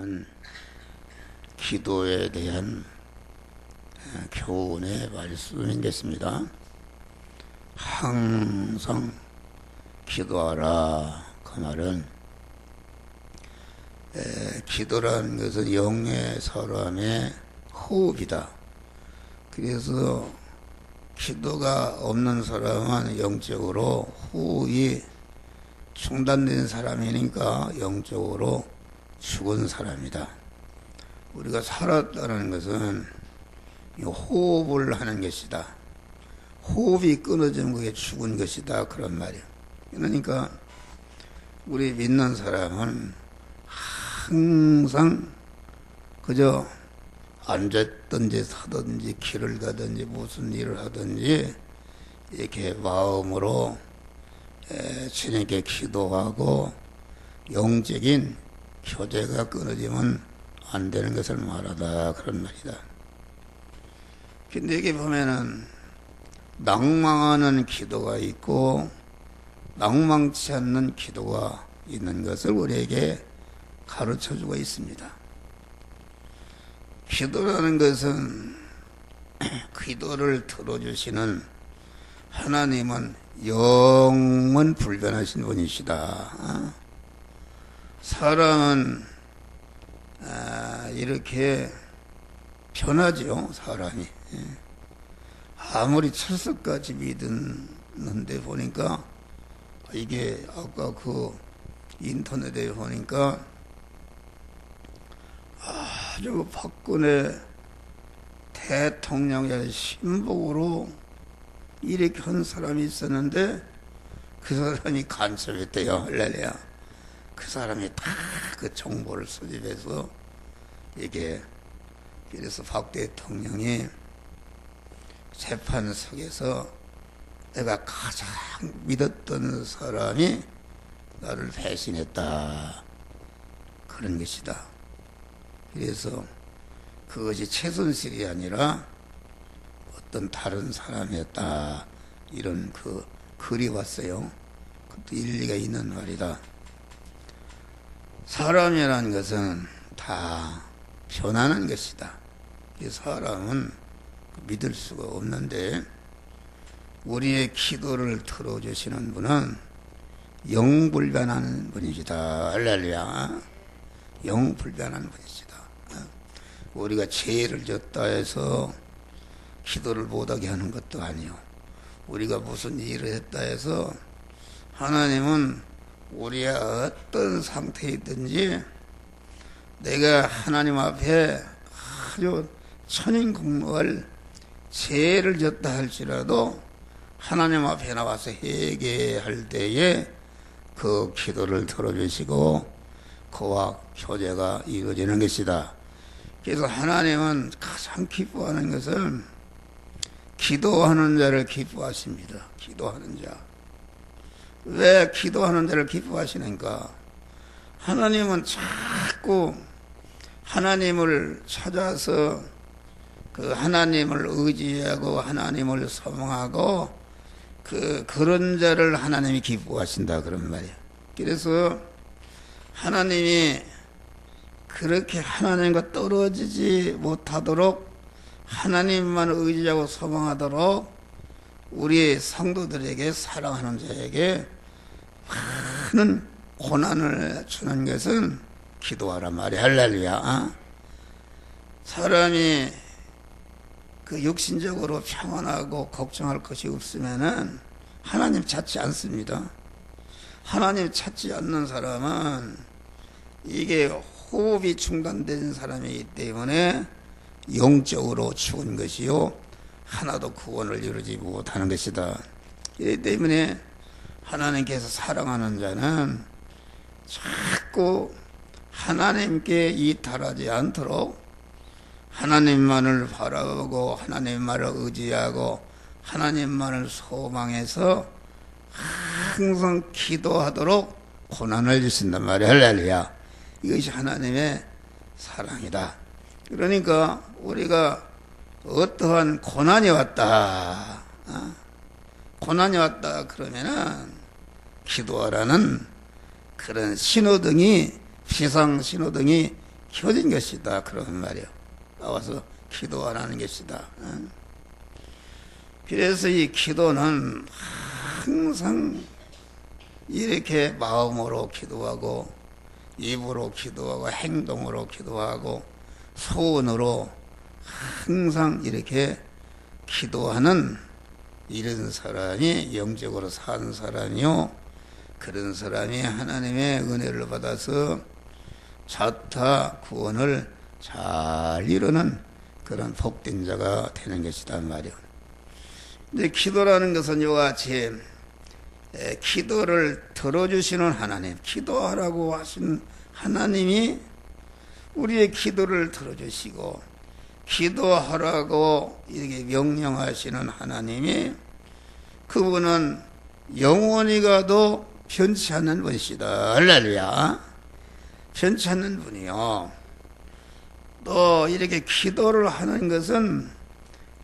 오늘은 기도에 대한 교훈의 말씀이겠습니다. 항상 기도하라. 그 말은 기도라는 것은 영의 사람의 호흡이다. 그래서 기도가 없는 사람은 영적으로 호흡이 중단된 사람이니까 영적으로 죽은 사람이다. 우리가 살았다는 것은 호흡을 하는 것이다. 호흡이 끊어지면 그게 죽은 것이다. 그런 말이야. 그러니까 우리 믿는 사람은 항상 그저 앉았든지 서든지 길을 가든지 무슨 일을 하든지 이렇게 마음으로 주님께 기도하고 영적인 교제가 끊어지면 안 되는 것을 말하다. 그런 말이다. 근데 여기 보면은 낭망하는 기도가 있고 낭망치 않는 기도가 있는 것을 우리에게 가르쳐주고 있습니다. 기도라는 것은 기도를 들어주시는 하나님은 영원 불변하신 분이시다. 사람은 이렇게 변하죠. 사람이 아무리 철석같이 믿었는데 보니까 이게 아까 그 인터넷에 보니까 아주 박근혜 대통령의 신복으로 이렇게 한 사람이 있었는데 그 사람이 간첩했대요. 할렐루야. 그 사람이 다 그 정보를 수집해서 이게 그래서 박 대통령이 재판석에서 내가 가장 믿었던 사람이 나를 배신했다. 그런 것이다. 그래서 그것이 최순실이 아니라 어떤 다른 사람이었다. 이런 그 글이 왔어요. 그것도 일리가 있는 말이다. 사람이라는 것은 다 변하는 것이다. 이 사람은 믿을 수가 없는데 우리의 기도를 들어주시는 분은 영불변하는 분이시다. 할렐루야. 영불변하는 분이시다. 우리가 죄를 졌다 해서 기도를 못하게 하는 것도 아니요. 우리가 무슨 일을 했다 해서 하나님은 우리의 어떤 상태이든지 내가 하나님 앞에 아주 천인공노할 죄를 졌다 할지라도 하나님 앞에 나와서 회개할 때에 그 기도를 들어주시고 그와 교제가 이루어지는 것이다. 그래서 하나님은 가장 기뻐하는 것은 기도하는 자를 기뻐하십니다. 기도하는 자. 왜 기도하는 자를 기뻐하시는가? 하나님은 자꾸 하나님을 찾아서 그 하나님을 의지하고 하나님을 소망하고 그런 자를 하나님이 기뻐하신다. 그런 말이야. 그래서 하나님이 그렇게 하나님과 떨어지지 못하도록 하나님만 의지하고 소망하도록 우리 성도들에게 사랑하는 자에게 많은 고난을 주는 것은 기도하란 말이야. 할렐루야. 사람이 그 육신적으로 평안하고 걱정할 것이 없으면은 하나님 찾지 않습니다. 하나님 찾지 않는 사람은 이게 호흡이 중단된 사람이기 때문에 영적으로 죽은 것이요 하나도 구원을 이루지 못하는 것이다. 그렇기 때문에 하나님께서 사랑하는 자는 자꾸 하나님께 이탈하지 않도록 하나님만을 바라보고 하나님만을 의지하고 하나님만을 소망해서 항상 기도하도록 고난을 주신단 말이야. 할렐루야. 이것이 하나님의 사랑이다. 그러니까 우리가 어떠한 고난이 왔다. 고난이 왔다 그러면은 기도하라는 그런 신호등이, 비상 신호등이 켜진 것이다. 그런 말이요. 나와서 기도하라는 것이다. 그래서 이 기도는 항상 이렇게 마음으로 기도하고 입으로 기도하고 행동으로 기도하고 소원으로 항상 이렇게 기도하는 이런 사람이 영적으로 사는 사람이요. 그런 사람이 하나님의 은혜를 받아서 자타 구원을 잘 이루는 그런 복된 자가 되는 것이다 말이요. 근데 기도라는 것은 이와 같이 기도를 들어주시는 하나님, 기도하라고 하신 하나님이 우리의 기도를 들어주시고 기도하라고 이렇게 명령하시는 하나님이 그분은 영원히 가도 변치 않는 분이시다. 할렐루야. 변치 않는 분이요. 또 이렇게 기도를 하는 것은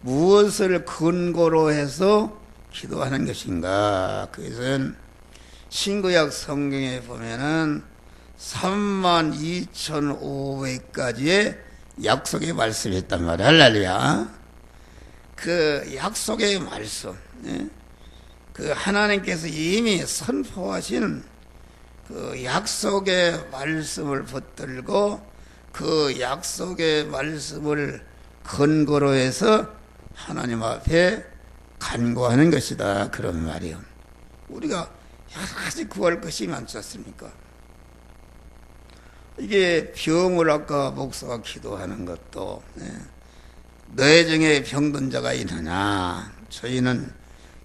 무엇을 근거로 해서 기도하는 것인가? 그것은 신구약 성경에 보면은 32,500가지의 약속의 말씀이 있단 말이야. 할렐루야. 그 약속의 말씀, 그 하나님께서 이미 선포하신 그 약속의 말씀을 붙들고 그 약속의 말씀을 근거로 해서 하나님 앞에 간구하는 것이다. 그런 말이요. 우리가 여러 가지 구할 것이 많지 않습니까? 이게 병을 아까 목사가 기도하는 것도 너희 중에 병든 자가 있느냐? 저희는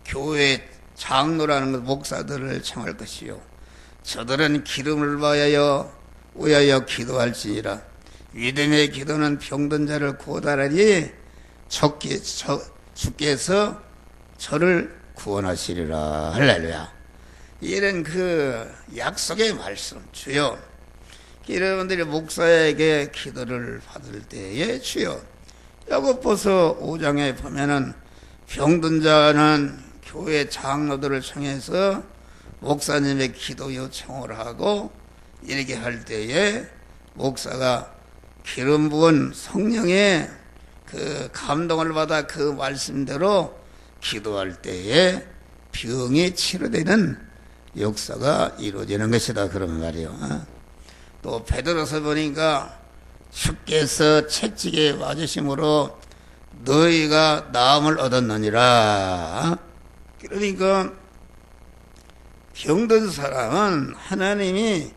교회 장로라는 것 목사들을 청할 것이요. 저들은 기름을 위하여 기도할지니라. 믿음의 기도는 병든 자를 고달하니 주께서 저를 구원하시리라. 할렐루야. 이런 그 약속의 말씀, 주여. 여러분들이 목사에게 기도를 받을 때에 주여. 야고보서 5장에 보면은 병든 자는 교회 장로들을 청해서 목사님의 기도 요청을 하고 이렇게 할 때에 목사가 기름 부은 성령의 그 감동을 받아 그 말씀대로 기도할 때에 병이 치료되는 역사가 이루어지는 것이다. 그런 말이요. 또 베드로서 보니까 주께서 채찍에 맞으심으로 너희가 나음을 얻었느니라. 그러니까 병든 사람은 하나님이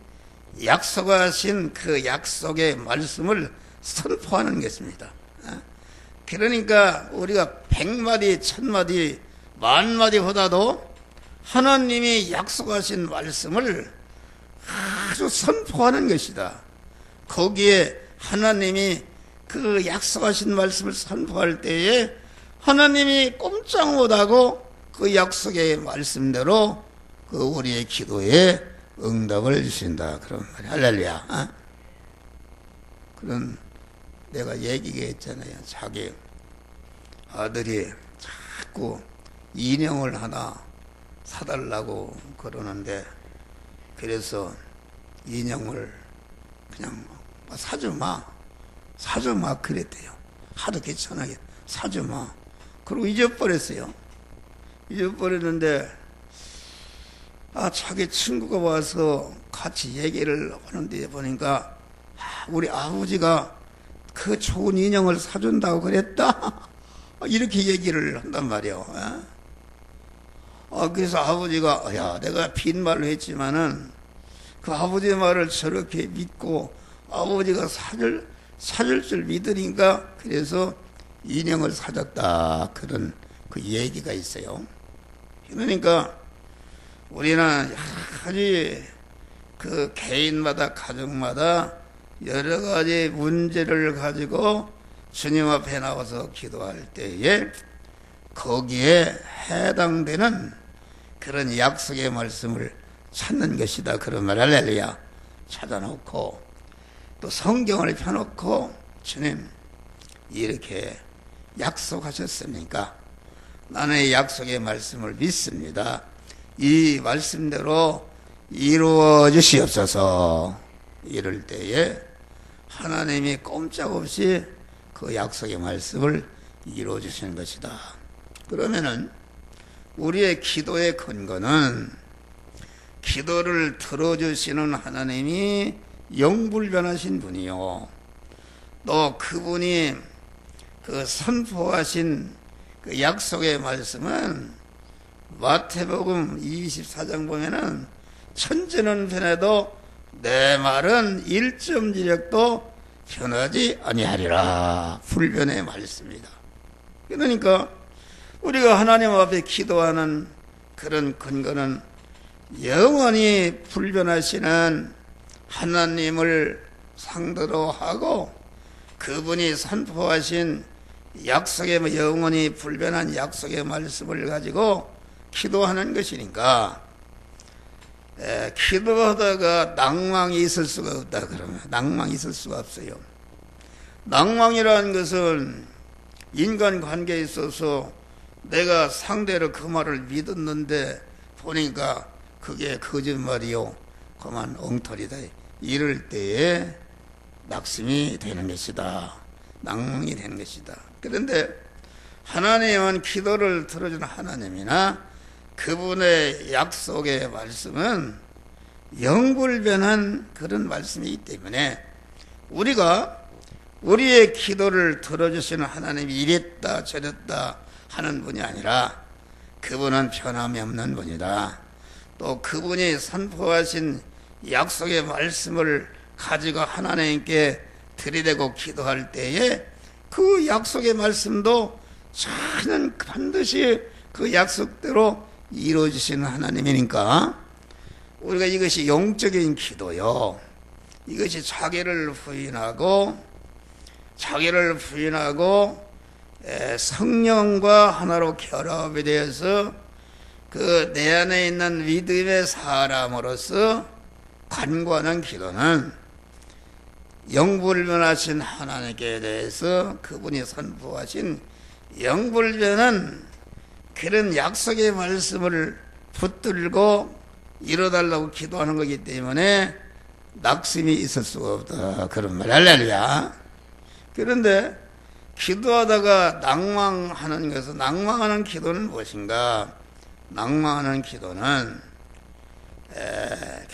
약속하신 그 약속의 말씀을 선포하는 것입니다. 그러니까 우리가 100마디, 1000마디, 10,000마디보다도 하나님이 약속하신 말씀을 아주 선포하는 것이다. 거기에 하나님이 그 약속하신 말씀을 선포할 때에 하나님이 꼼짝 못하고 그 약속의 말씀대로 그 우리의 기도에 응답을 주신다. 그런 말이야. 할렐루야. 그런 내가 얘기했잖아요. 자기 아들이 자꾸 인형을 하나 사달라고 그러는데 그래서 인형을 그냥 사주마 그랬대요. 하도 귀찮아게 사주마. 그리고 잊어버렸어요. 잊어버렸는데 자기 친구가 와서 같이 얘기를 하는데 보니까 우리 아버지가 그 좋은 인형을 사준다고 그랬다. 이렇게 얘기를 한단 말이에요. 그래서 아버지가 야 내가 빈말로 했지만은 그 아버지의 말을 저렇게 믿고 아버지가 사줄 줄 믿으니까 그래서 인형을 사줬다. 그런 그 얘기가 있어요. 그러니까 우리는 여러 가지 그 개인마다 가정마다 여러 가지 문제를 가지고 주님 앞에 나와서 기도할 때에 거기에 해당되는 그런 약속의 말씀을 찾는 것이다. 그런 말. 할렐루야. 찾아놓고 또 성경을 펴놓고 주님 이렇게 약속하셨으니까 나는 약속의 말씀을 믿습니다. 이 말씀대로 이루어 주시옵소서. 이럴 때에 하나님이 꼼짝없이 그 약속의 말씀을 이루어 주시는 것이다. 그러면은 우리의 기도의 근거는 기도를 들어주시는 하나님이 영불변하신 분이요, 또 그분이 그 선포하신 그 약속의 말씀은 마태복음 24장 보면은 천지는 변해도 내 말은 1.1획도 변하지 아니하리라, 불변의 말씀이다. 그러니까 우리가 하나님 앞에 기도하는 그런 근거는 영원히 불변하시는 하나님을 상대로 하고 그분이 선포하신 약속의 영원히 불변한 약속의 말씀을 가지고 기도하는 것이니까, 기도하다가 낭망이 있을 수가 없다 그러면 낭망이 있을 수가 없어요. 낭망이라는 것은 인간관계에 있어서 내가 상대로 그 말을 믿었는데 보니까 그게 거짓말이요, 그만 엉터리다, 이럴 때에 낙심이 되는 것이다, 낭망이 되는 것이다. 그런데 하나님은 기도를 들어주는 하나님이나 그분의 약속의 말씀은 영불변한 그런 말씀이기 때문에 우리가 우리의 기도를 들어주시는 하나님이 이랬다 저랬다 하는 분이 아니라 그분은 변함이 없는 분이다. 또 그분이 선포하신 약속의 말씀을 가지고 하나님께 들이대고 기도할 때에 그 약속의 말씀도 저는 반드시 그 약속대로 이루어지시는 하나님이니까 우리가 이것이 영적인 기도요, 이것이 자기를 부인하고 성령과 하나로 결합이 되어서 그 내 안에 있는 믿음의 사람으로서 간구하는 기도는 영불변하신 하나님께 대해서 그분이 선포하신 영불변한 그런 약속의 말씀을 붙들고 이뤄달라고 기도하는 거기 때문에 낙심이 있을 수가 없다, 그런 말. 할렐루야. 그런데 기도하다가 낭망하는 것은, 낭망하는 기도는 무엇인가? 낭망하는 기도는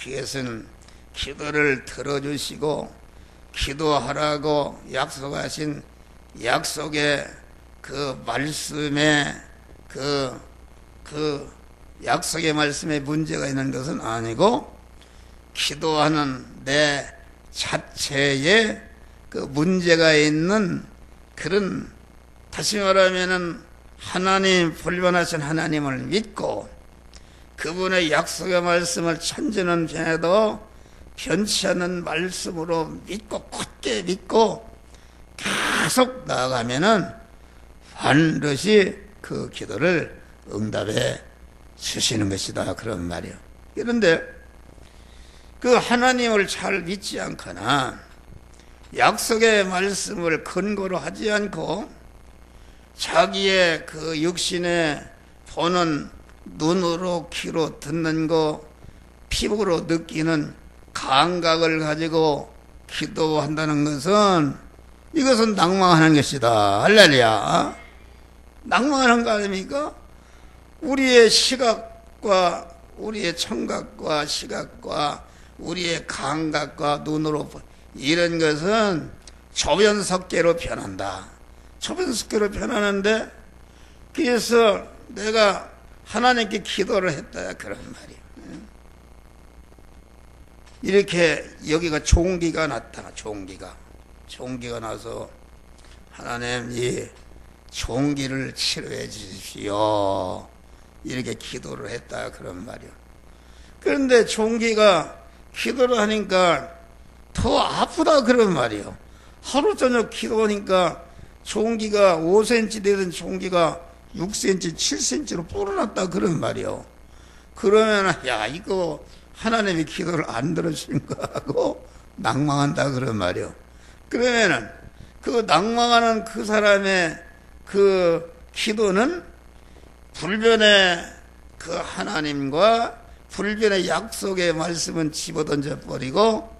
그것은 기도를 들어주시고 기도하라고 약속하신 약속의 그 말씀에 그 약속의 말씀에 문제가 있는 것은 아니고 기도하는 내 자체에 그 문제가 있는 그런, 다시 말하면은 하나님, 불변하신 하나님을 믿고 그분의 약속의 말씀을 천지는 변해도 변치 않는 말씀으로 믿고 굳게 믿고 계속 나아가면은 반드시 그 기도를 응답해 주시는 것이다, 그런 말이요. 그런데 그 하나님을 잘 믿지 않거나 약속의 말씀을 근거로 하지 않고 자기의 그 육신에 보는 눈으로 귀로 듣는 거 피부로 느끼는 감각을 가지고 기도한다는 것은 이것은 낭망하는 것이다. 할렐루야. 낭망하는 거 아닙니까? 우리의 시각과 우리의 청각과 시각과 우리의 감각과 눈으로 이런 것은 조변석계로 변한다. 조변석계로 변하는데 그래서 내가 하나님께 기도를 했다, 그런 말이에요. 이렇게 여기가 종기가 났다. 종기가 나서 하나님 이 종기를 치료해 주십시오, 이렇게 기도를 했다, 그런 말이에요. 그런데 종기가 기도를 하니까 더 아프다, 그런 말이에요. 하루 저녁 기도하니까 종기가 5cm 되던 종기가 6cm, 7cm로 불어났다, 그런 말이에요. 그러면 야, 이거 하나님이 기도를 안 들어주신 거 하고 낭망한다, 그런 말이에요. 그러면은 그 낭망하는 그 사람의 그 기도는 불변의 그 하나님과 불변의 약속의 말씀은 집어던져 버리고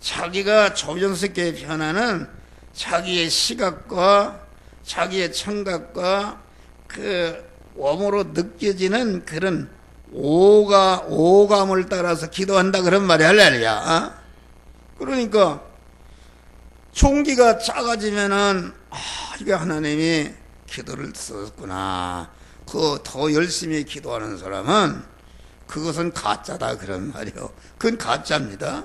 자기가 조정스럽게 변하는 자기의 시각과 자기의 청각과 그 몸으로 느껴지는 그런 오감을 따라서 기도한다 그런 말이 할렐루야. 그러니까 종기가 작아지면은 이게 하나님이 기도를 듣었구나. 그 더 열심히 기도하는 사람은 그것은 가짜다 그런 말이요. 그건 가짜입니다.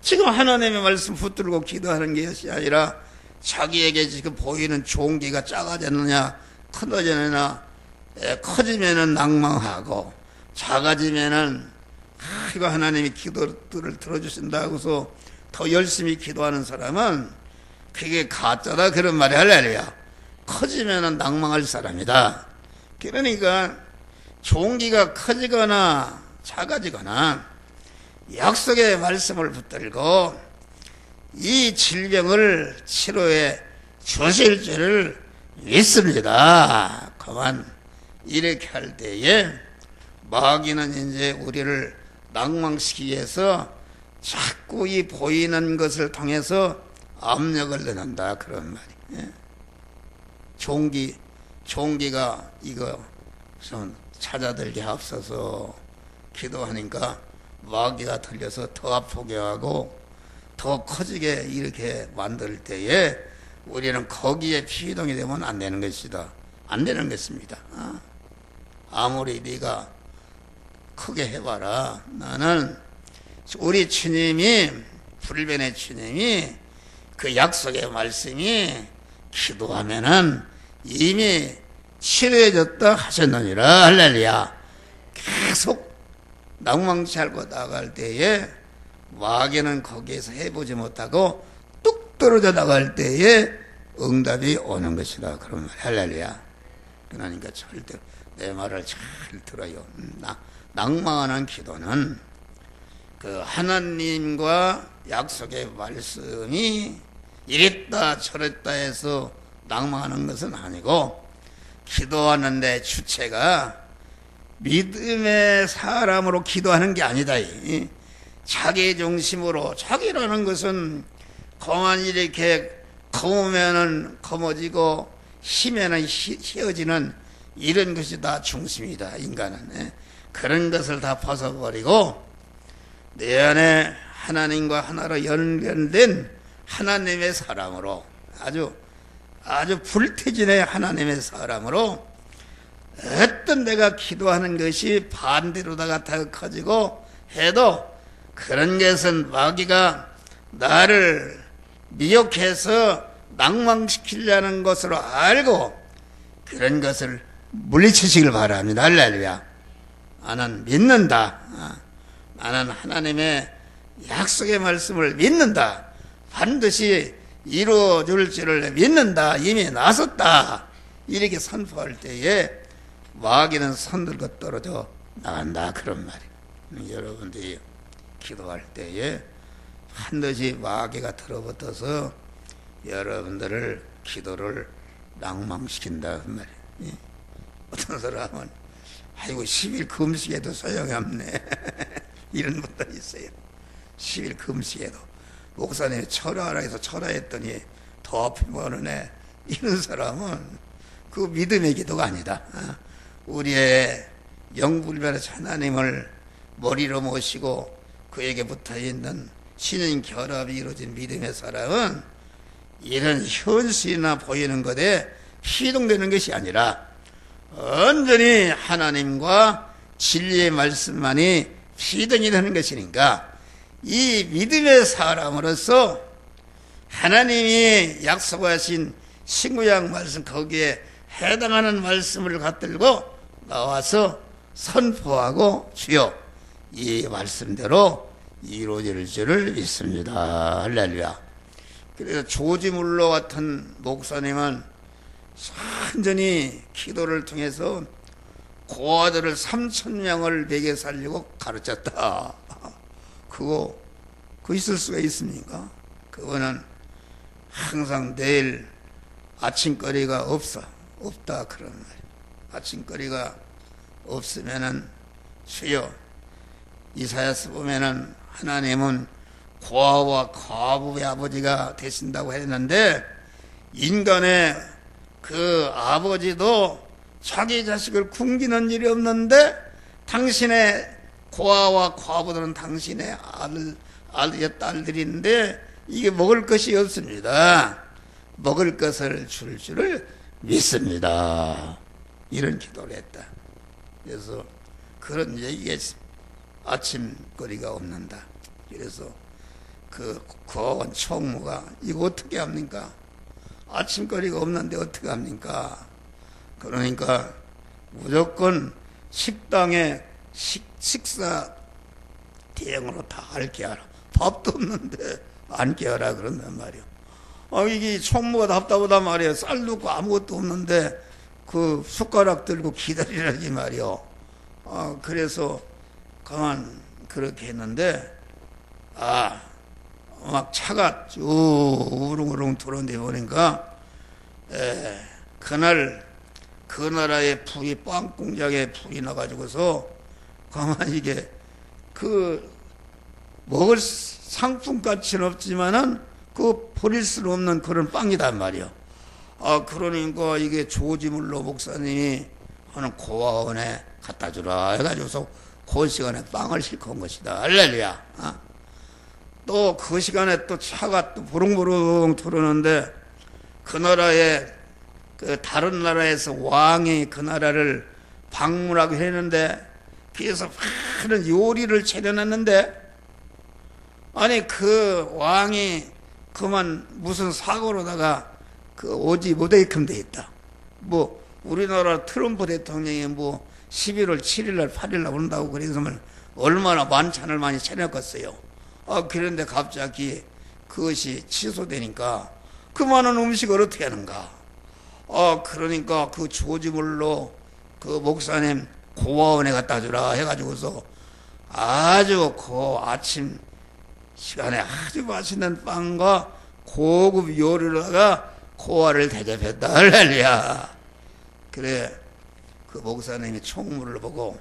지금 하나님의 말씀 붙들고 기도하는 것이 아니라 자기에게 지금 보이는 종기가 작아졌느냐 커졌느냐, 커지면은 낭망하고 작아지면은 이거 하나님이 기도를 들어주신다고서 더 열심히 기도하는 사람은 그게 가짜다 그런 말이 할렐루야. 커지면은 낭망할 사람이다. 그러니까 종기가 커지거나 작아지거나 약속의 말씀을 붙들고 이 질병을 치료해 주실 줄을 믿습니다. 그만 이렇게 할 때에 마귀는 이제 우리를 낭망시키기 위해서 자꾸 이 보이는 것을 통해서 압력을 넣는다 그런 말이에요. 종기가 이거 좀 찾아들게 앞서서 기도하니까 마귀가 들려서 더 아프게 하고 더 커지게 이렇게 만들 때에 우리는 거기에 피동이 되면 안 되는 것이다. 안 되는 것입니다. 아무리 네가 크게 해봐라. 나는 우리 주님이 불변의 주님이 그 약속의 말씀이 기도하면은 이미 치료해졌다 하셨느니라. 할렐루야. 계속 낭망치 않고 나갈 때에 마귀는 거기에서 해보지 못하고 뚝 떨어져 나갈 때에 응답이 오는 것이다. 그런 말. 할렐루야. 그러니까 절대 내 말을 잘 들어요. 낭망하는 기도는 그 하나님과 약속의 말씀이 이랬다 저랬다 해서 낭망하는 것은 아니고, 기도하는데 주체가 믿음의 사람으로 기도하는 게 아니다. 자기 중심으로, 자기라는 것은 거만 이렇게 검으면은 검어지고 희면은 희어지는 이런 것이 다 중심이다. 인간은 그런 것을 다 벗어버리고 내 안에 하나님과 하나로 연결된 하나님의 사람으로, 아주 불태진의 하나님의 사람으로 어떤 내가 기도하는 것이 반대로다가 더 커지고 해도 그런 것은 마귀가 나를 미혹해서 낭망시키려는 것으로 알고 그런 것을 물리치시길 바랍니다. 할렐루야. 나는 믿는다. 나는 하나님의 약속의 말씀을 믿는다. 반드시 이루어줄 줄을 믿는다. 이미 나섰다. 이렇게 선포할 때에 마귀는 손들고 떨어져 나간다. 그런 말이에요. 여러분들이 기도할 때에 반드시 마귀가 들어붙어서 여러분들을 기도를 낭망시킨다. 그 말이에요. 어떤 사람은 아이고 10일 금식에도 소용이 없네. 이런 분들이 있어요. 10일 금식에도 목사님이 철화하라 해서 철화했더니 더 아프면 오느네. 이런 사람은 그 믿음의 기도가 아니다. 우리의 영불변의 하나님을 머리로 모시고 그에게 붙어있는 신인 결합이 이루어진 믿음의 사람은 이런 현실이나 보이는 것에 희동되는 것이 아니라 온전히 하나님과 진리의 말씀만이 희동이 되는 것이니까 이 믿음의 사람으로서 하나님이 약속하신 신구약 말씀 거기에 해당하는 말씀을 갖들고 나와서 선포하고 주여 이 말씀대로 이루어질 줄을 믿습니다. 할렐루야. 그래서 조지 물러 같은 목사님은 완전히 기도를 통해서 고아들을 3,000명을 먹여 살리고 가르쳤다. 그거 있을 수가 있습니까? 그거는 항상 내일 아침거리가 없다 그런 말이에요. 아침거리가 없으면은 주여, 이사야서 보면은 하나님은 고아와 과부의 아버지가 되신다고 했는데, 인간의 그 아버지도 자기 자식을 굶기는 일이 없는데, 당신의 고아와 과부들은 당신의 아들의 딸들인데 이게 먹을 것이 없습니다. 먹을 것을 줄 줄을 믿습니다. 이런 기도를 했다. 그래서 그런 얘기가 아침거리가 없는다. 그래서 그 고아원 총무가 이거 어떻게 합니까? 아침거리가 없는데 어떻게 합니까? 그러니까 무조건 식당에 식사 대행으로 다 앉게 하라. 밥도 없는데 앉게 하라 그런단 말이야. 이게 총무가 답답하단 말이야. 쌀도 없고 아무것도 없는데 그 숟가락 들고 기다리라지 말이야. 그래서 가만 그렇게 했는데 막 차가 쭉 우릉우릉 들어오는데 보니까 그날 그 나라의 불이 빵 공장에 불이 나가지고서 가만히 이게 그 먹을 상품 가치는 없지만은 그 버릴 수 없는 그런 빵이단 말이야. 그러니까 이게 조지물로 목사님이 하는 고아원에 갖다 주라 해가지고서 그 시간에 빵을 싣고 온 것이다. 할렐루야. 또 그 시간에 또 차가 또 부릉부릉 들어오는데 그 나라에 그 다른 나라에서 왕이 그 나라를 방문하고 했는데 그래서 많은 요리를 차려놨는데 아니 그 왕이 그만 무슨 사고로다가 그 오지 못하게끔 돼 있다. 뭐 우리나라 트럼프 대통령이 뭐 11월 7일날 8일날 온다고 그래서 얼마나 만찬을 많이 차려놨겠어요. 그런데 갑자기 그것이 취소되니까 그 많은 음식을 어떻게 하는가. 그러니까 그 조지물로 그 목사님 고아원에 갖다 주라 해가지고서 아주 그 아침 시간에 아주 맛있는 빵과 고급 요리로다가 고아를 대접했다. 할렐루야. 그래 그 목사님이 총무를 보고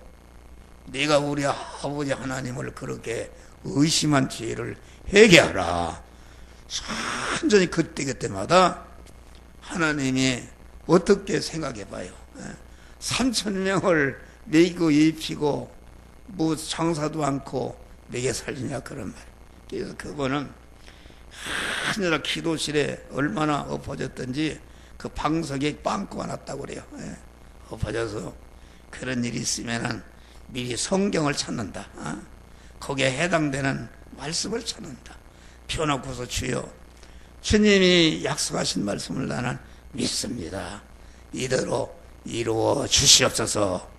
네가 우리 아버지 하나님을 그렇게 의심한 죄를 회개하라. 완전히 그때마다 하나님이 어떻게 생각해 봐요. 3,000명을 먹이고 입히고 뭐 장사도 않고 먹여 살리냐 그런 말. 그래서 그분은 하늘아 기도실에 얼마나 엎어졌던지 그 방석에 빵꾸가 났다고 그래요. 엎어져서 그런 일이 있으면은 미리 성경을 찾는다. 거기에 해당되는 말씀을 찾는다. 펴놓고서 주여 주님이 약속하신 말씀을 나는 믿습니다. 이대로 이루어 주시옵소서.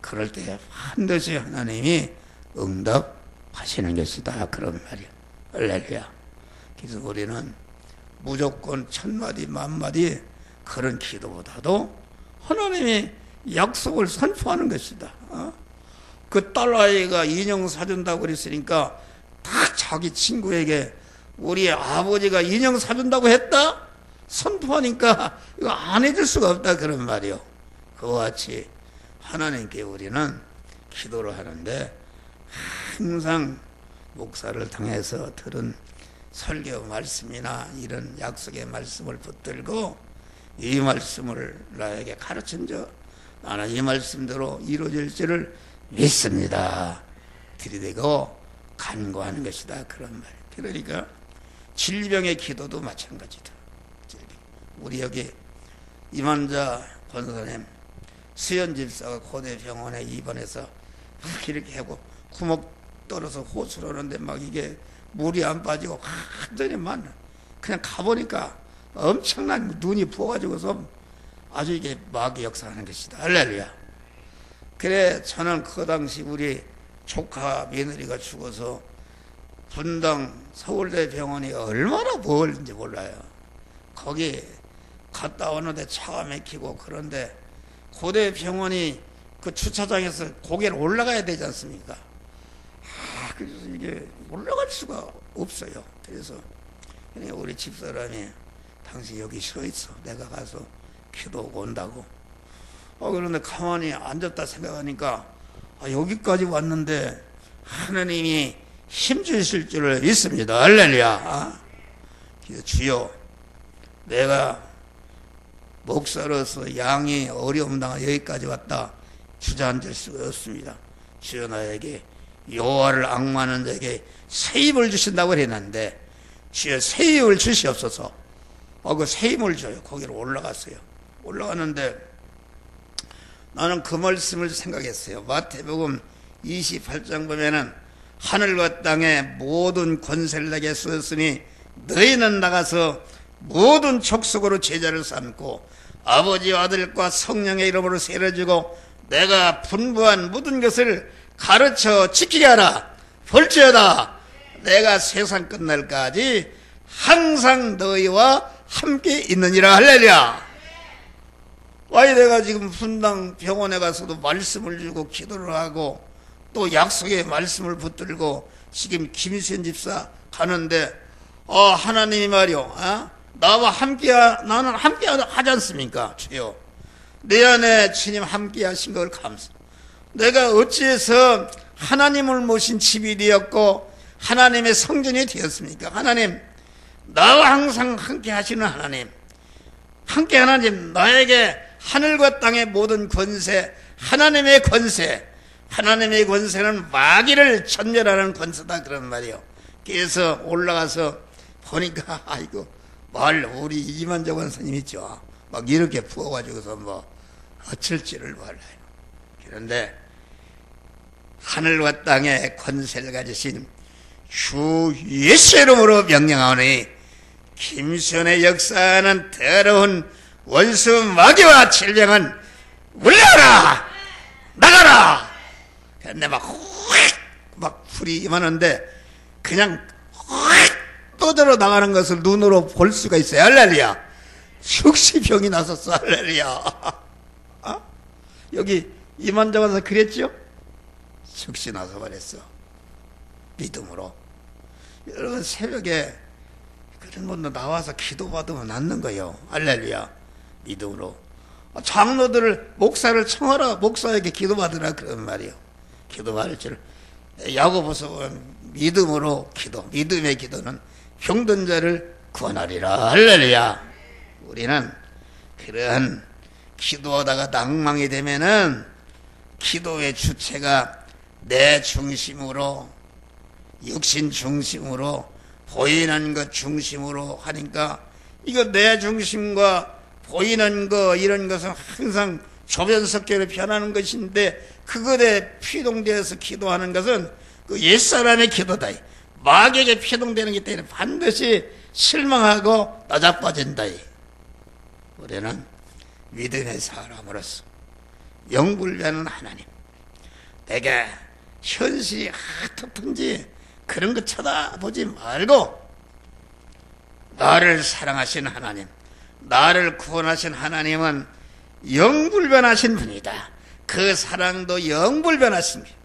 그럴 때 반드시 하나님이 응답하시는 것이다. 그런 말이야. 할렐루야. 그래서 우리는 무조건 1000마디 만마디 그런 기도보다도 하나님이 약속을 선포하는 것이다. 그 딸아이가 인형 사준다고 그랬으니까 딱 자기 친구에게 우리 아버지가 인형 사준다고 했다? 선포하니까 이거 안 해줄 수가 없다 그런 말이요. 그와 같이 하나님께 우리는 기도를 하는데 항상 목사를 통해서 들은 설교 말씀이나 이런 약속의 말씀을 붙들고 이 말씀을 나에게 가르친 나는 이 말씀대로 이루어질 줄을 믿습니다. 들이대고 간구하는 것이다. 그런 말. 그러니까 질병의 기도도 마찬가지다. 우리 여기 이만자 권사님 수연 집사가 고대병원에 입원해서 막 이렇게 하고 구멍 떨어서 호수를 하는데 막 이게 물이 안 빠지고 완전히 그냥 가보니까 엄청난 눈이 부어가지고서 아주 이게 마귀 역사하는 것이다. 할렐루야. 그래 저는 그 당시 우리 조카 며느리가 죽어서 분당 서울대 병원이 얼마나 멀은지 몰라요. 거기 갔다 오는데 차가 막히고 그런데 고대 병원이 그 주차장에서 고개를 올라가야 되지 않습니까? 그래서 이게 올라갈 수가 없어요. 그래서 우리 집사람이 당신 여기 서 있어. 내가 가서 기도하고 온다고. 그런데 가만히 앉았다 생각하니까 여기까지 왔는데 하나님이 힘주실 줄을 믿습니다. 할렐루야. 주여, 내가 목사로서 양이 어려움 당하 여기까지 왔다 주저앉을 수가 없습니다. 주여, 나에게 여호와를 앙망하는 자에게 새 힘을 주신다고 했는데 주여, 새 힘을 주시옵소서. 그 새 힘을 줘요. 거기로 올라갔어요. 올라가는데 나는 그 말씀을 생각했어요. 마태복음 28장 보면은 하늘과 땅의 모든 권세를 내게 주었으니 너희는 나가서 모든 족속으로 제자를 삼고 아버지와 아들과 성령의 이름으로 세례 주고 내가 분부한 모든 것을 가르쳐 지키게 하라. 볼지어다 내가 세상 끝날까지 항상 너희와 함께 있느니라. 할렐루야. 와이 내가 지금 분당 병원에 가서도 말씀을 주고 기도를 하고 또 약속의 말씀을 붙들고 지금 김수현 집사 가는데 하나님이 말이요, 나와 함께 나는 함께 하지 않습니까? 주여, 내 안에 주님 함께 하신 걸 감사. 내가 어찌해서 하나님을 모신 집이 되었고 하나님의 성전이 되었습니까? 하나님, 나와 항상 함께 하시는 하나님, 함께 하나님, 나에게 하늘과 땅의 모든 권세, 하나님의 권세, 하나님의 권세는 마귀를 전멸하는 권세다, 그런 말이요. 그래서 올라가서 보니까 아이고 우리 이만정 원사님 있죠, 막 이렇게 부어가지고서 어쩔 줄을 몰라요. 그런데 하늘과 땅의 권세를 가지신 주 예수 이름으로 명령하오니 김수현의 역사는 더러운 원수 마귀와 질병은 물러가라, 나가라. 근데 막 불이 임하는데 그냥 떠들어 나가는 것을 눈으로 볼 수가 있어요. 할렐루야. 즉시 병이 났었어. 할렐루야. 여기 이만정 와서 그랬죠? 즉시 나서 버렸어. 믿음으로. 여러분, 새벽에 그런 분도 나와서 기도받으면 낫는 거예요. 할렐루야. 믿음으로. 장로들을, 목사를 청하라, 목사에게 기도받으라, 그런 말이에요. 기도받을 줄. 야고보서 보면 믿음으로 기도, 믿음의 기도는 병든 자를 구원하리라. 할렐루야. 우리는 그러한 기도하다가 낭망이 되면은 기도의 주체가 내 중심으로, 육신 중심으로, 보이는 것 중심으로 하니까 이거 내 중심과 보이는 거 이런 것은 항상 조변석계로 변하는 것인데 그것에 피동되어서 기도하는 것은 그 옛사람의 기도다. 마귀에게 피동되는 것 때문에 반드시 실망하고 나자빠진다. 우리는 믿음의 사람으로서 영불변한 하나님, 내게 현실이 어떻든지 그런 거 쳐다보지 말고 나를 사랑하신 하나님, 나를 구원하신 하나님은 영불변하신 분이다. 그 사랑도 영불변하십니다.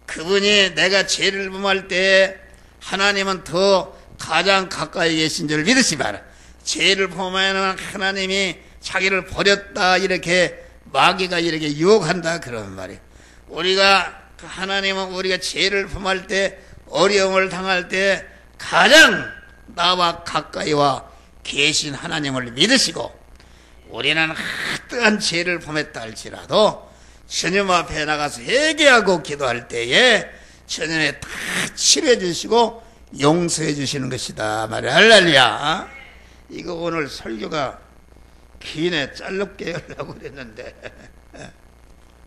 그분이 내가 죄를 범할 때 하나님은 더 가장 가까이 계신 줄 믿으시 바라. 죄를 범하면 하나님이 자기를 버렸다, 이렇게 마귀가 이렇게 유혹한다, 그런 말이에요. 우리가 하나님은 우리가 죄를 범할 때, 어려움을 당할 때 가장 나와 가까이와 계신 하나님을 믿으시고, 우리는 어떠한 죄를 범했다 할지라도 주님 앞에 나가서 회개하고 기도할 때에 주님이 다 치료해 주시고 용서해 주시는 것이다 말이야. 할렐루야. 이거 오늘 설교가 기네, 짧게 하려고 그랬는데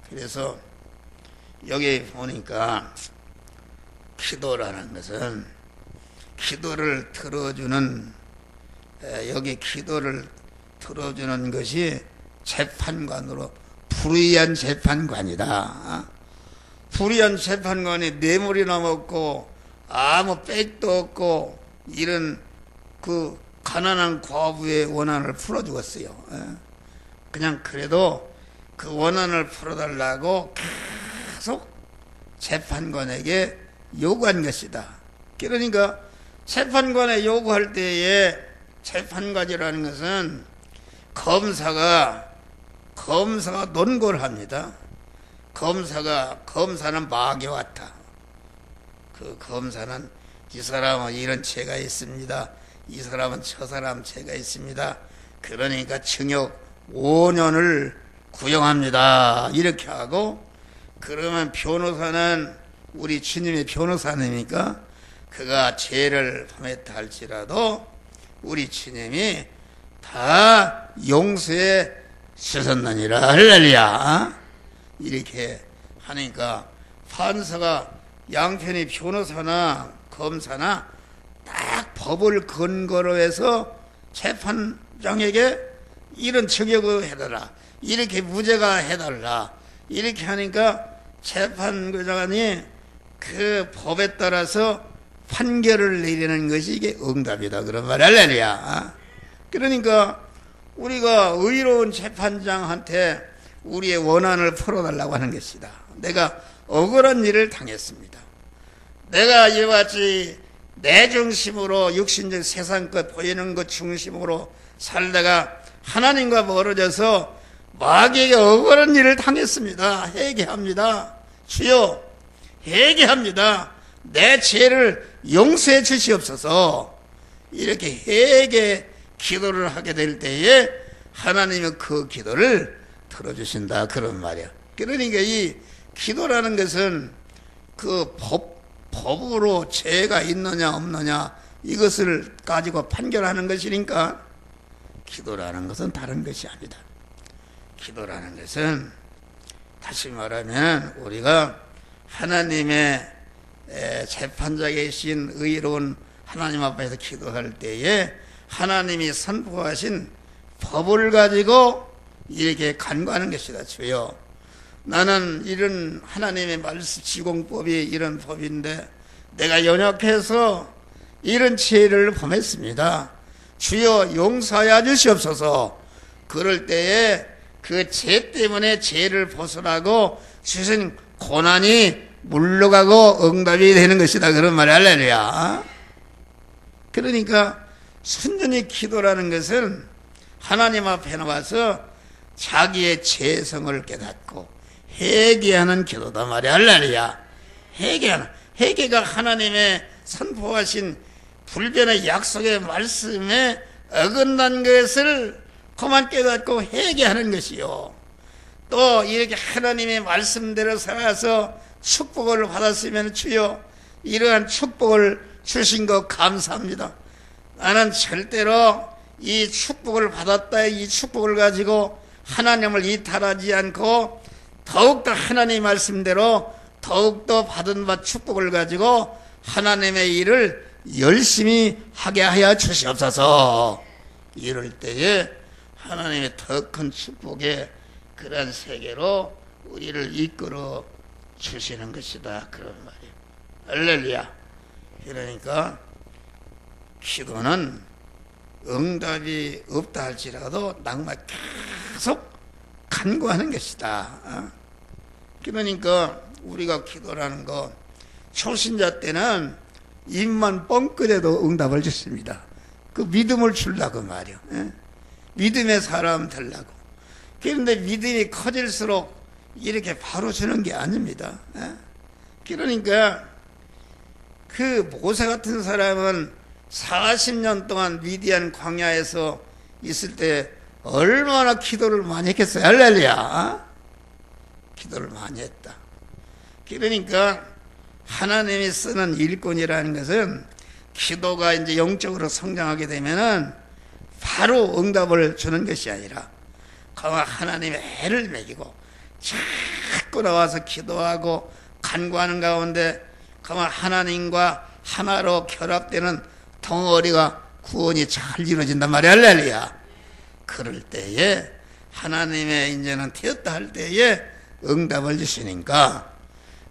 그래서 여기 보니까 기도라는 것은 기도를 들어주는, 여기 기도를 들어주는 것이 재판관으로, 불의한 재판관이다. 불의한 재판관이 뇌물이나 먹고 아무 빽도 없고 이런 그 가난한 과부의 원한을 풀어주었어요. 그냥 그래도 그 원한을 풀어달라고 계속 재판관에게 요구한 것이다. 그러니까 재판관에 요구할 때에, 재판관이라는 것은 검사가 논고를 합니다. 검사는 마귀와 같아. 그 검사는 이 사람은 이런 죄가 있습니다. 이 사람은 저 사람 죄가 있습니다. 그러니까 징역 5년을 구형합니다. 이렇게 하고, 그러면 변호사는 우리 주님의 변호사님이니까 그가 죄를 범했다 할지라도 우리 주님이 다 용서해 주셨느니라. 할렐루야. 이렇게 하니까 판사가 양편이 변호사나 검사나 딱 법을 근거로 해서 재판장에게 이런 처격을 해달라, 이렇게 무죄가 해달라, 이렇게 하니까 재판장이 그 법에 따라서 판결을 내리는 것이 이게 응답이다, 그런 말. 할렐루야. 그러니까 우리가 의로운 재판장한테 우리의 원한을 풀어달라고 하는 것이다. 내가 억울한 일을 당했습니다. 내가 이와 같이 내 중심으로 육신적 세상 것 보이는 것 중심으로 살다가 하나님과 멀어져서 마귀에게 억울한 일을 당했습니다. 회개합니다. 주여, 회개합니다. 내 죄를 용서해 주시옵소서. 이렇게 회개 기도를 하게 될 때에 하나님은 그 기도를 들어주신다, 그런 말이야. 그러니까 이 기도라는 것은 그 법으로 죄가 있느냐 없느냐 이것을 가지고 판결하는 것이니까, 기도라는 것은 다른 것이 아니다. 기도라는 것은 다시 말하면 우리가 하나님의 재판장에 계신 의로운 하나님 앞에서 기도할 때에 하나님이 선포하신 법을 가지고 이렇게 간구하는 것이다. 주여, 나는 이런 하나님의 말씀 지공법이 이런 법인데 내가 연약해서 이런 죄를 범했습니다. 주여, 용서하여 주시옵소서. 그럴 때에 그 죄 때문에 죄를 벗어나고 주신 고난이 물러가고 응답이 되는 것이다, 그런 말이. 할렐루야. 그러니까 순전히 기도라는 것은 하나님 앞에 나와서 자기의 죄성을 깨닫고 회개하는 기도다 말이야. 할렐루야. 회개가 하나님의 선포하신 불변의 약속의 말씀에 어긋난 것을 그만 깨닫고 회개하는 것이요. 또 이렇게 하나님의 말씀대로 살아서 축복을 받았으면 주여, 이러한 축복을 주신 것 감사합니다. 나는 절대로 이 축복을 받았다, 이 축복을 가지고 하나님을 이탈하지 않고 더욱더 하나님의 말씀대로 더욱더 받은 바 축복을 가지고 하나님의 일을 열심히 하게 하여 주시옵소서. 이럴 때에 하나님의 더 큰 축복의 그런 세계로 우리를 이끌어 주시는 것이다, 그런 말이에요. 할렐루야. 그러니까 기도는 응답이 없다 할지라도 낙마 계속 간구하는 것이다. 그러니까 우리가 기도라는 거, 초신자 때는 입만 뻥끗해도 응답을 주십니다. 그 믿음을 주려고 말이요. 믿음의 사람 되려고. 그런데 믿음이 커질수록 이렇게 바로 주는 게 아닙니다. 그러니까 그 모세 같은 사람은 40년 동안 미디안 광야에서 있을 때 얼마나 기도를 많이 했겠어요. 할렐루야. 기도를 많이 했다. 그러니까 하나님이 쓰는 일꾼이라는 것은 기도가 이제 영적으로 성장하게 되면은 바로 응답을 주는 것이 아니라 가만 하나님의 애를 먹이고 자꾸 나와서 기도하고 간구하는 가운데 가만 하나님과 하나로 결합되는 덩어리가 구원이 잘 이루어진단 말이야. 할렐루야. 그럴 때에 하나님의 이제는 되었다 할 때에 응답을 주시니까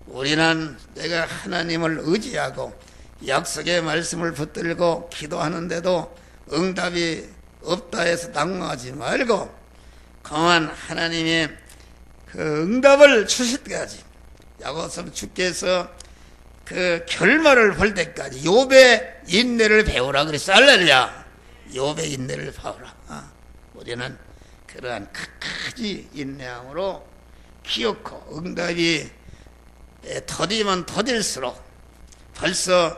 우리는 내가 하나님을 의지하고 약속의 말씀을 붙들고 기도하는데도 응답이 없다 해서 낙망하지 말고 강한 하나님의 그 응답을 주실 때까지, 야고보서 주께서 그 결말을 볼 때까지 욥의 인내를 배우라 그랬어. 할렐루야. 욥의 인내를 배우라. 우리는 그러한 끝까지 인내함으로 기억하고 응답이 더디면 더딜수록 벌써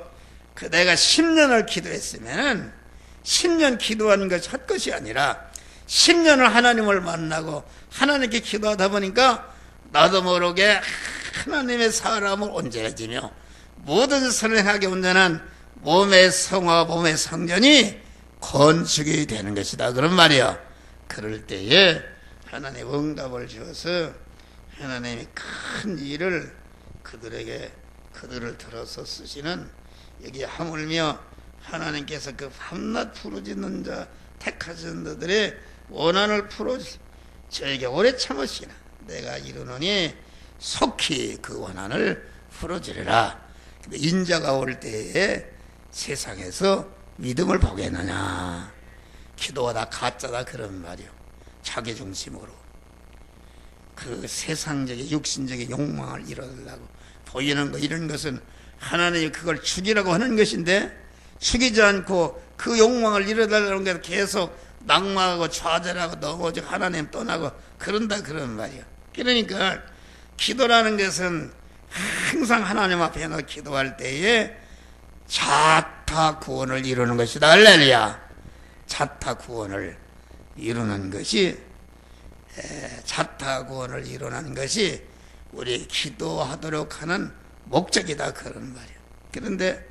그 내가 10년을 기도했으면은 10년 기도하는 것이 헛것이 아니라 10년을 하나님을 만나고 하나님께 기도하다 보니까 나도 모르게 하나님의 사람을 온전해지며 모든 선행하게 온전한 몸의 성화, 몸의 성전이 건축이 되는 것이다. 그런 말이야. 그럴 때에 하나님 응답을 주어서 하나님이 큰 일을 그들을 들어서 쓰시는, 여기 하물며 하나님께서 그 밤낮 부르짖는 자 택하신 자들의 원한을 풀어 저에게 오래 참으시나 내가 이르노니 속히 그 원한을 풀어주리라. 근데 인자가 올 때에 세상에서 믿음을 보겠느냐. 기도가 다 가짜다 그런 말이요. 자기 중심으로 그 세상적인 육신적인 욕망을 이뤄달라고 보이는 거, 이런 것은 하나님이 그걸 죽이라고 하는 것인데 죽이지 않고 그 욕망을 이뤄달라는 게 계속 낙망하고 좌절하고 넘어지고 하나님 떠나고 그런다 그런 말이야. 그러니까 기도라는 것은 항상 하나님 앞에 너 기도할 때에 자타 구원을 이루는 것이다. 할렐루야. 자타 구원을 이루는 것이, 자타 구원을 이루는 것이 우리 기도하도록 하는 목적이다 그런 말이야. 그런데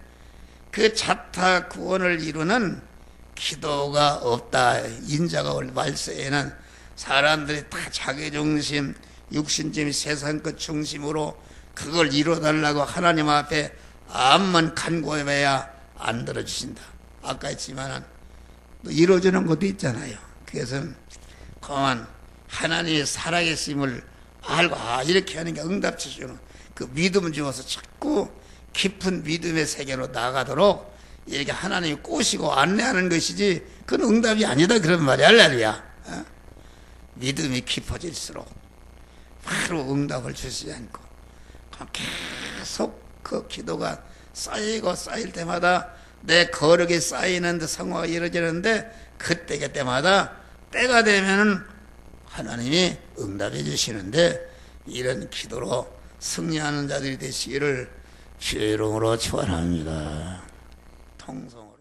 그 자타 구원을 이루는 기도가 없다. 인자가 올 말세에는 사람들이 다 자기중심, 육신심, 세상 것 중심으로 그걸 이루어달라고 하나님 앞에 암만 간구해봐야 안 들어주신다. 아까 했지만 또 이루어지는 것도 있잖아요. 그것은 그만 하나님의 살아계심을 알고 이렇게 하는 게 응답 주시는 그 믿음을 주어서 자꾸 깊은 믿음의 세계로 나가도록 이렇게 하나님이 꼬시고 안내하는 것이지 그건 응답이 아니다 그런 말이야. 할렐루야. 믿음이 깊어질수록 바로 응답을 주시지 않고 계속 그 기도가 쌓이고 쌓일 때마다 내 거룩이 쌓이는데 성화가 이루어지는데 그때마다 때가 되면은 하나님이 응답해 주시는데 이런 기도로 승리하는 자들이 되시기를 주의 이름으로 축원합니다. 통성으로